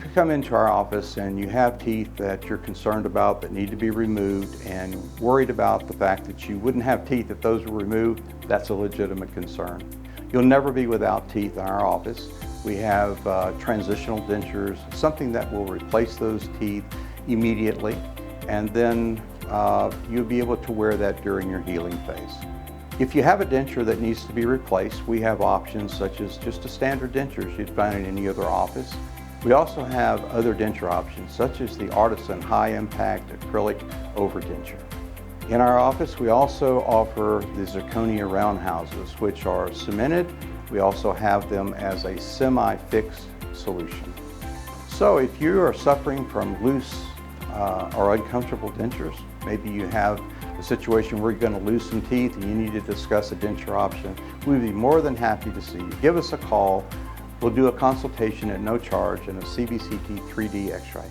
you come into our office and you have teeth that you're concerned about that need to be removed and worried about the fact that you wouldn't have teeth if those were removed, that's a legitimate concern. You'll never be without teeth in our office. We have transitional dentures, something that will replace those teeth immediately, and then you'll be able to wear that during your healing phase. If you have a denture that needs to be replaced, we have options such as just a standard dentures you'd find in any other office. We also have other denture options such as the Artisan high-impact acrylic overdenture. In our office, we also offer the zirconia roundhouses, which are cemented. We also have them as a semi-fixed solution. So if you are suffering from loose or uncomfortable dentures, maybe you have a situation where you're going to lose some teeth and you need to discuss a denture option, we'd be more than happy to see you. Give us a call. We'll do a consultation at no charge and a CBCT 3D x-ray.